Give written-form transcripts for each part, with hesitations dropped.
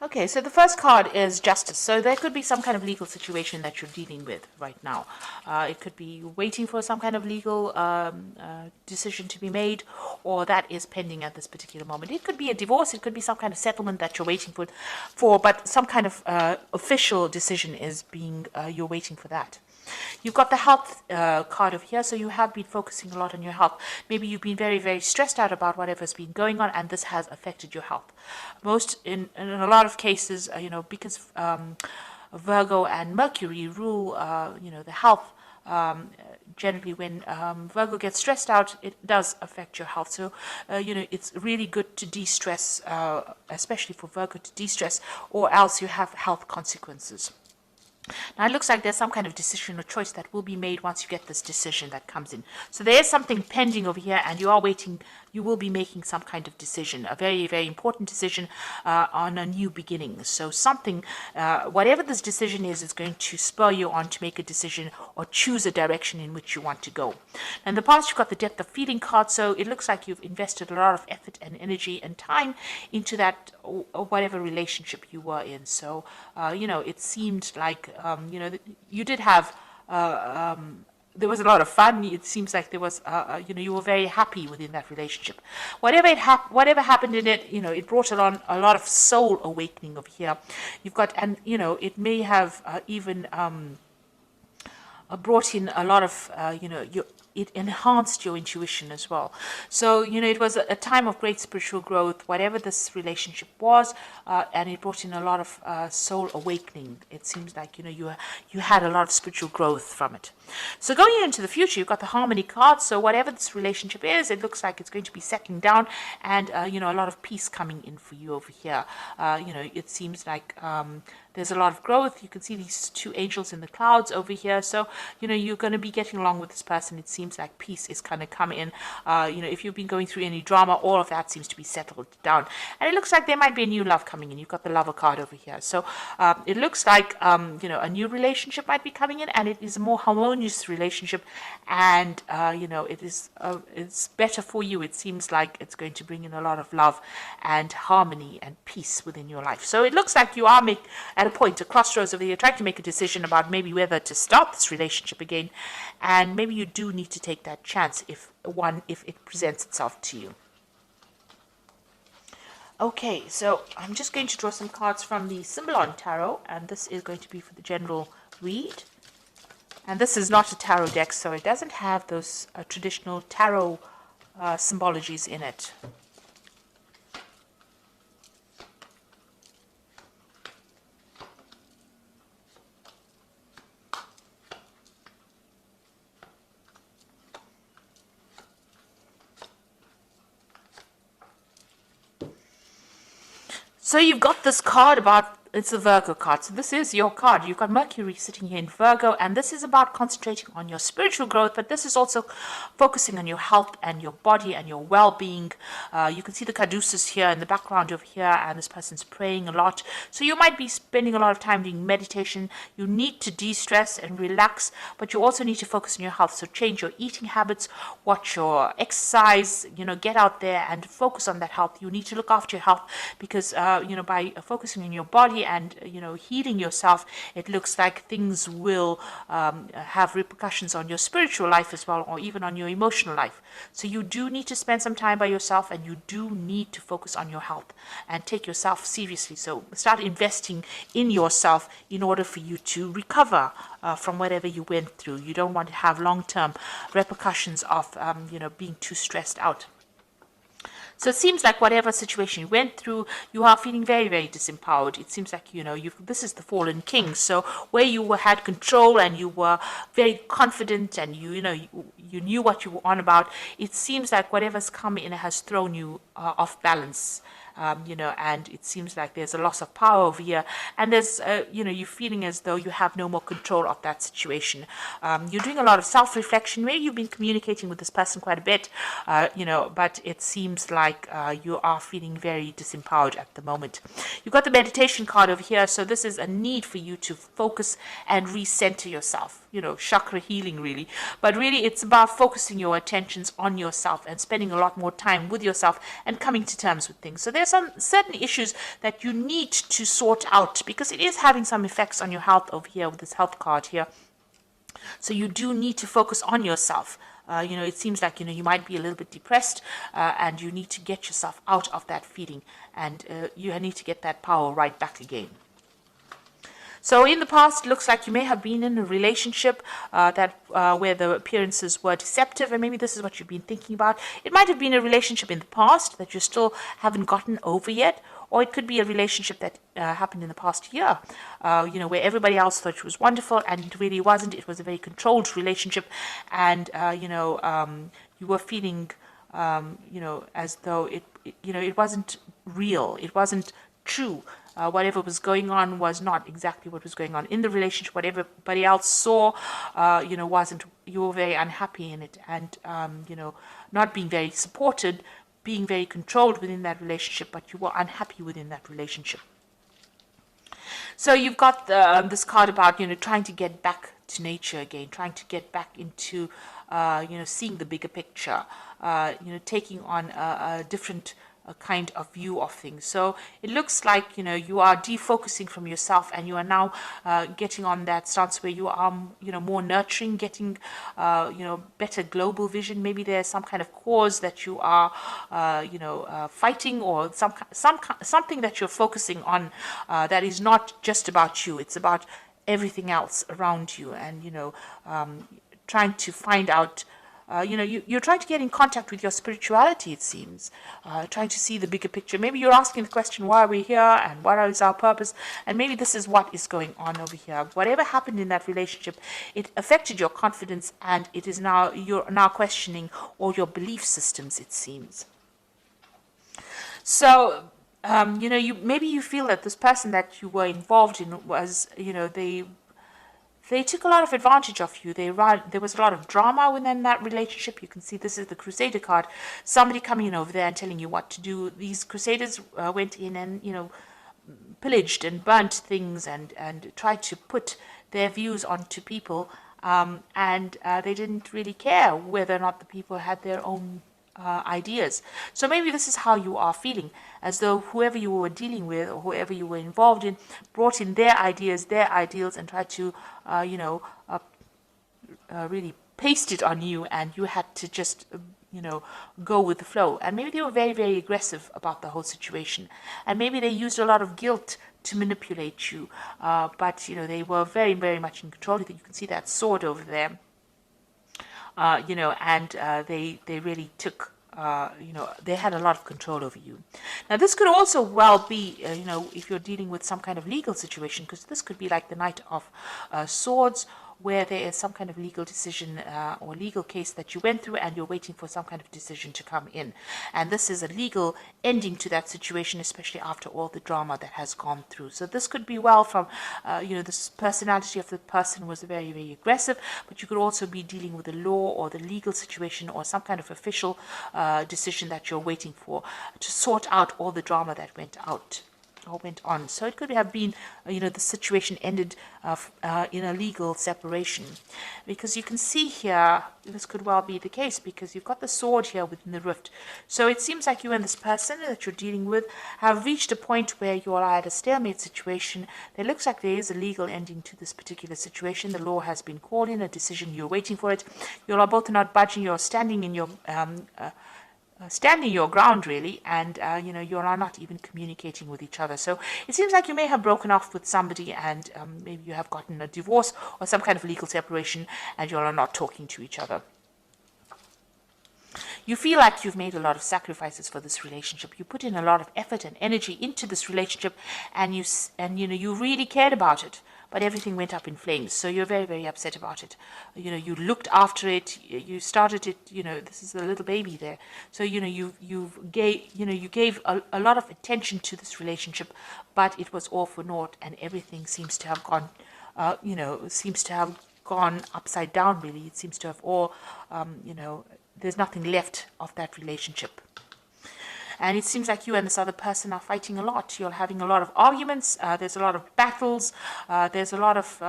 Okay, so the first card is justice. So there could be some kind of legal situation that you're dealing with right now. It could be waiting for some kind of legal decision to be made, or that is pending at this particular moment. It could be a divorce. It could be some kind of settlement that you're waiting for, but some kind of official decision is being, you're waiting for that. You've got the health card over here, so you have been focusing a lot on your health. Maybe you've been very, very stressed out about whatever's been going on, and this has affected your health. In a lot of cases, because Virgo and Mercury rule, the health. Generally, when Virgo gets stressed out, it does affect your health. So, it's really good to de-stress, especially for Virgo to de-stress, or else you have health consequences. Now, it looks like there's some kind of decision or choice that will be made once you get this decision that comes in. So there is something pending over here, and you are waiting. You will be making some kind of decision, a very, very important decision on a new beginning. So something, whatever this decision is going to spur you on to make a decision or choose a direction in which you want to go. In the past, you've got the depth of feeling card, so it looks like you've invested a lot of effort and energy and time into that, or whatever relationship you were in. So, it seemed like, you did have, there was a lot of fun. It seems like there was, you were very happy within that relationship. Whatever happened in it, it brought along a lot of soul awakening over here. You've got, and it may have even brought in a lot of, it enhanced your intuition as well. So, it was a time of great spiritual growth, whatever this relationship was, and it brought in a lot of soul awakening. It seems like, you had a lot of spiritual growth from it. So going into the future, you've got the harmony card. So whatever this relationship is, it looks like it's going to be settling down, and, a lot of peace coming in for you over here. It seems like there's a lot of growth. You can see these two angels in the clouds over here. So, you're going to be getting along with this person. It seems like peace is kind of coming in. If you've been going through any drama, all of that seems to be settled down. And it looks like there might be a new love coming in. You've got the lover card over here. So it looks like, a new relationship might be coming in, and it is a more harmonious relationship. And, it's better for you. It seems like it's going to bring in a lot of love and harmony and peace within your life. So it looks like you are at a point, a crossroads over here, trying to make a decision about maybe whether to start this relationship again, and maybe you do need to take that chance if it presents itself to you. Okay, so I'm just going to draw some cards from the Symbolon Tarot, and this is going to be for the general read. And this is not a tarot deck, so it doesn't have those traditional tarot symbologies in it. So you've got this card about, it's a Virgo card. So this is your card. You've got Mercury sitting here in Virgo, and this is about concentrating on your spiritual growth, but this is also focusing on your health and your body and your well-being. You can see the caduceus here in the background over here, and this person's praying a lot. So you might be spending a lot of time doing meditation. You need to de-stress and relax, but you also need to focus on your health. So change your eating habits, watch your exercise, get out there and focus on that health. You need to look after your health because, by focusing on your body and healing yourself, it looks like things will have repercussions on your spiritual life as well, or even on your emotional life. So you do need to spend some time by yourself, and you do need to focus on your health and take yourself seriously. So start investing in yourself in order for you to recover from whatever you went through. You don't want to have long-term repercussions of being too stressed out. So it seems like whatever situation you went through, you are feeling very, very disempowered. It seems like, this is the fallen king. So where you had control and you were very confident and you knew what you were on about, it seems like whatever's come in has thrown you off balance. And it seems like there's a loss of power over here, and there's, you're feeling as though you have no more control of that situation. You're doing a lot of self-reflection. Maybe you've been communicating with this person quite a bit, but it seems like you are feeling very disempowered at the moment. You've got the meditation card over here, so this is a need for you to focus and recenter yourself. Chakra healing really, but really it's about focusing your attentions on yourself and spending a lot more time with yourself and coming to terms with things. So there are some certain issues that you need to sort out, because it is having some effects on your health over here with this health card here. So you do need to focus on yourself. It seems like, you might be a little bit depressed, and you need to get yourself out of that feeling, and you need to get that power right back again. So in the past, it looks like you may have been in a relationship where the appearances were deceptive, and maybe this is what you've been thinking about. It might have been a relationship in the past that you still haven't gotten over yet, or it could be a relationship that happened in the past year, where everybody else thought it was wonderful, and it really wasn't. It was a very controlled relationship, and you were feeling, as though it wasn't real. It wasn't true. Whatever was going on was not exactly what was going on in the relationship. What everybody else saw, wasn't. You were very unhappy in it, and not being very supported, being very controlled within that relationship, but you were unhappy within that relationship. So you've got this card about trying to get back to nature again, trying to get back into seeing the bigger picture, taking on a different kind of view of things. So it looks like you are defocusing from yourself, and you are now getting on that stance where you are more nurturing, getting better global vision. Maybe there's some kind of cause that you are fighting, or something that you're focusing on that is not just about you. It's about everything else around you, and trying to find out. You're trying to get in contact with your spirituality, it seems, trying to see the bigger picture. Maybe you're asking the question, why are we here, and what is our purpose? And maybe this is what is going on over here. Whatever happened in that relationship, it affected your confidence, and you're now questioning all your belief systems, it seems. So, maybe you feel that this person that you were involved in was, they took a lot of advantage of you. There was a lot of drama within that relationship. You can see this is the Crusader card. Somebody coming in over there and telling you what to do. These Crusaders went in and, pillaged and burnt things, and tried to put their views onto people. And they didn't really care whether or not the people had their own ideas. So maybe this is how you are feeling, as though whoever you were dealing with, or whoever you were involved in, brought in their ideas, their ideals, and tried to really paste it on you, and you had to just go with the flow. And maybe they were very, very aggressive about the whole situation, and maybe they used a lot of guilt to manipulate you, but they were very, very much in control. You can see that sword over there. And they really took, they had a lot of control over you. Now, this could also well be, if you're dealing with some kind of legal situation, because this could be like the Knight of Swords, where there is some kind of legal decision or legal case that you went through, and you're waiting for some kind of decision to come in. And this is a legal ending to that situation, especially after all the drama that has gone through. So this could be well from, this personality of the person was very, very aggressive, but you could also be dealing with the law or the legal situation, or some kind of official decision that you're waiting for to sort out all the drama that went on. So it could have been, the situation ended in a legal separation, because you can see here, this could well be the case, because you've got the sword here within the rift. So it seems like you and this person that you're dealing with have reached a point where you are at a stalemate situation. There looks like there is a legal ending to this particular situation. The law has been called in, a decision, you're waiting for it. You are both not budging, you're standing in your standing your ground, really, and you are not even communicating with each other. So it seems like you may have broken off with somebody, and maybe you have gotten a divorce or some kind of legal separation, and you are not talking to each other. You feel like you've made a lot of sacrifices for this relationship. You put in a lot of effort and energy into this relationship, and you really cared about it. But everything went up in flames, so you're very, very upset about it. You looked after it, you started it. This is a little baby there. So you gave a lot of attention to this relationship, but it was all for naught, and everything seems to have gone, upside down. Really, it seems to have all, there's nothing left of that relationship. And it seems like you and this other person are fighting a lot. You're having a lot of arguments. There's a lot of battles. There's a lot of,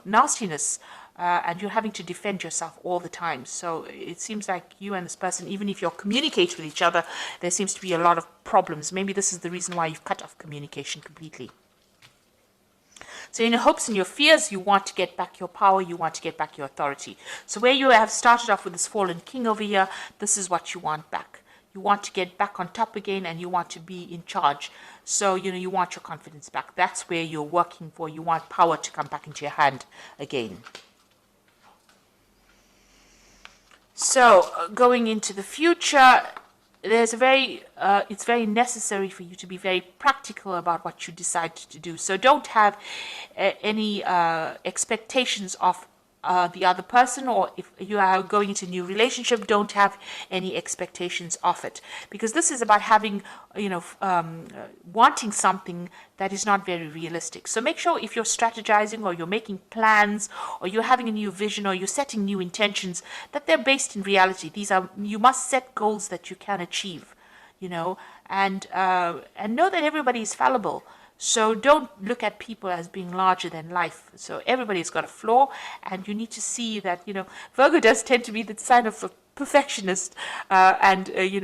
nastiness and you're having to defend yourself all the time. So it seems like you and this person, even if you're communicating with each other, there seems to be a lot of problems. Maybe this is the reason why you've cut off communication completely. So in your hopes and your fears, you want to get back your power, you want to get back your authority. So where you have started off with this fallen king over here, this is what you want back. You want to get back on top again, and you want to be in charge. So, you want your confidence back. That's where you're working for. You want power to come back into your hand again. So, going into the future, it's very necessary for you to be very practical about what you decide to do. So don't have any expectations of the other person, or if you are going into a new relationship, don't have any expectations of it, because this is about having, wanting something that is not very realistic. So make sure if you're strategizing, or you're making plans, or you're having a new vision, or you're setting new intentions, that they're based in reality. You must set goals that you can achieve, and know that everybody is fallible. So don't look at people as being larger than life. So everybody's got a flaw, and you need to see that, Virgo does tend to be the sign of a perfectionist, and you're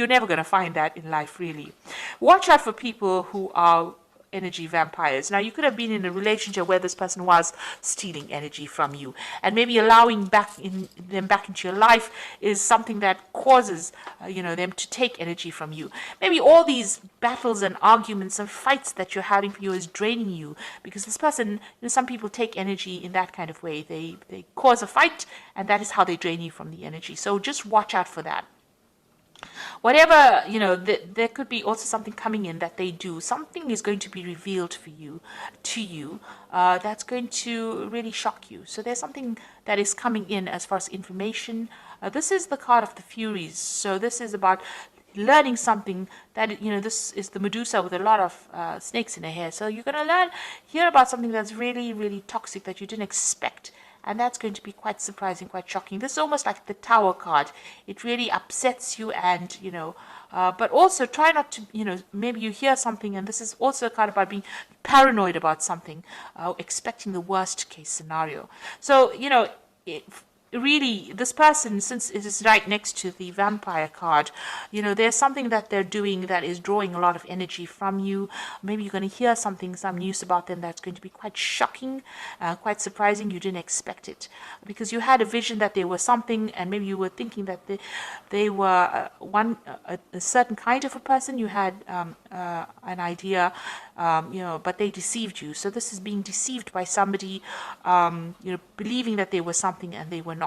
never going to find that in life, really. Watch out for people who are energy vampires. Now, you could have been in a relationship where this person was stealing energy from you, and maybe allowing them back into your life is something that causes them to take energy from you. Maybe all these battles and arguments and fights that you're having for you is draining you, because this person, some people take energy in that kind of way. They cause a fight, and that is how they drain you from the energy. So just watch out for that. Whatever, there could be also something coming in that they do. Something is going to be revealed to you, that's going to really shock you. So there's something that is coming in as far as information. This is the card of the Furies. So this is about learning something that, this is the Medusa with a lot of snakes in her hair. So you're going to hear about something that's really, really toxic that you didn't expect. And that's going to be quite surprising, quite shocking. This is almost like the Tower card. It really upsets you, and, but also try not to, maybe you hear something, and this is also a card about being paranoid about something, expecting the worst case scenario. So, really, this person, since it is right next to the vampire card, there's something that they're doing that is drawing a lot of energy from you. Maybe you're going to hear some news about them that's going to be quite shocking, quite surprising. You didn't expect it, because you had a vision that they were something, and maybe you were thinking that they were a certain kind of a person. You had an idea, but they deceived you. So this is being deceived by somebody, believing that they were something and they were not.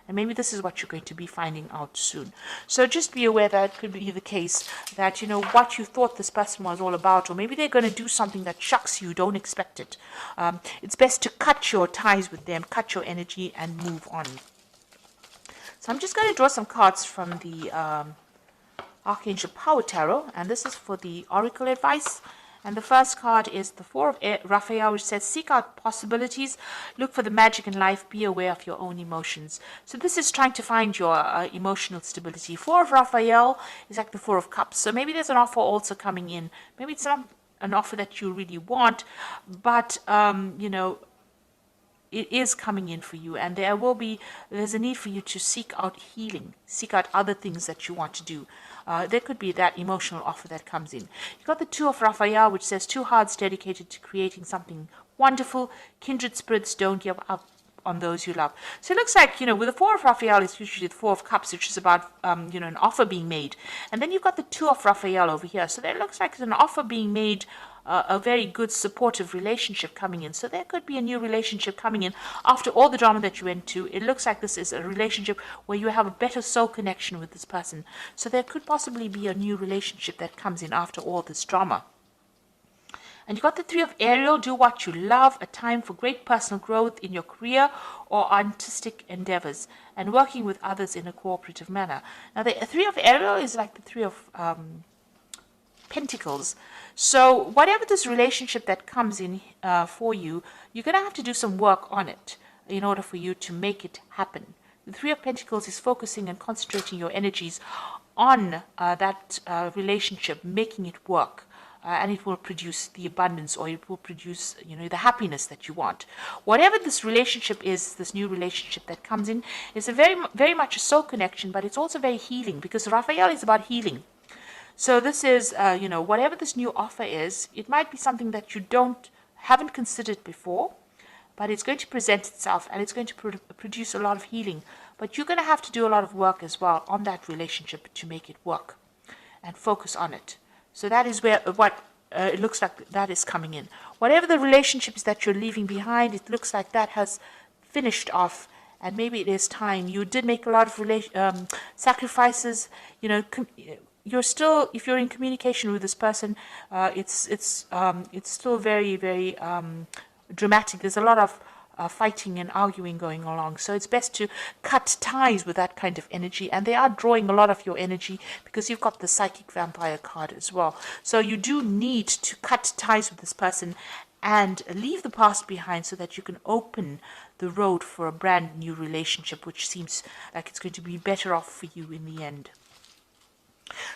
And maybe this is what you're going to be finding out soon. So just be aware that it could be the case that, what you thought this person was all about, or maybe they're going to do something that shocks you, don't expect it. It's best to cut your ties with them, cut your energy, and move on. So I'm just going to draw some cards from the Archangel Power Tarot, and this is for the Oracle advice. And the first card is the Four of Raphael, which says, seek out possibilities, look for the magic in life, be aware of your own emotions. So this is trying to find your emotional stability. Four of Raphael is like the Four of Cups. So maybe there's an offer also coming in. Maybe it's not an offer that you really want, but, it is coming in for you, and there's a need for you to seek out healing, seek out other things that you want to do. There could be that emotional offer that comes in. You've got the Two of Raphael, which says, two hearts dedicated to creating something wonderful. Kindred spirits, don't give up on those you love. So it looks like, with the Four of Raphael, it's usually the Four of Cups, which is about, an offer being made. And then you've got the Two of Raphael over here. So there looks like it's an offer being made, a very good supportive relationship coming in. So there could be a new relationship coming in after all the drama that you went to. It looks like this is a relationship where you have a better soul connection with this person. So there could possibly be a new relationship that comes in after all this drama. And you got the Three of Ariel, do what you love, a time for great personal growth in your career or artistic endeavors, and working with others in a cooperative manner. Now the Three of Ariel is like the Three of Pentacles. So whatever this relationship that comes in for you, you're going to have to do some work on it in order for you to make it happen. The Three of Pentacles is focusing and concentrating your energies on that relationship, making it work. and it will produce the abundance, or it will produce, the happiness that you want. Whatever this relationship is, this new relationship that comes in, is a very much a soul connection, but it's also very healing, because Raphael is about healing. So this is, whatever this new offer is, it might be something that you haven't considered before, but it's going to present itself, and it's going to produce a lot of healing. But you're going to have to do a lot of work as well on that relationship to make it work, and focus on it. So that is what it looks like that is coming in. Whatever the relationships that you're leaving behind, it looks like that has finished off, and maybe it is time. You did make a lot of sacrifices. You're still, if you're in communication with this person, it's still very, very dramatic. There's a lot of fighting and arguing going along. So it's best to cut ties with that kind of energy. And they are drawing a lot of your energy, because you've got the psychic vampire card as well. So you do need to cut ties with this person and leave the past behind, so that you can open the road for a brand new relationship, which seems like it's going to be better off for you in the end.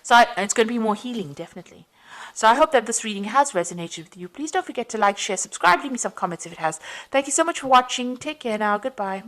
So it's going to be more healing, definitely. So I hope that this reading has resonated with you. Please don't forget to like, share, subscribe, leave me some comments if it has. Thank you so much for watching. Take care now. Goodbye.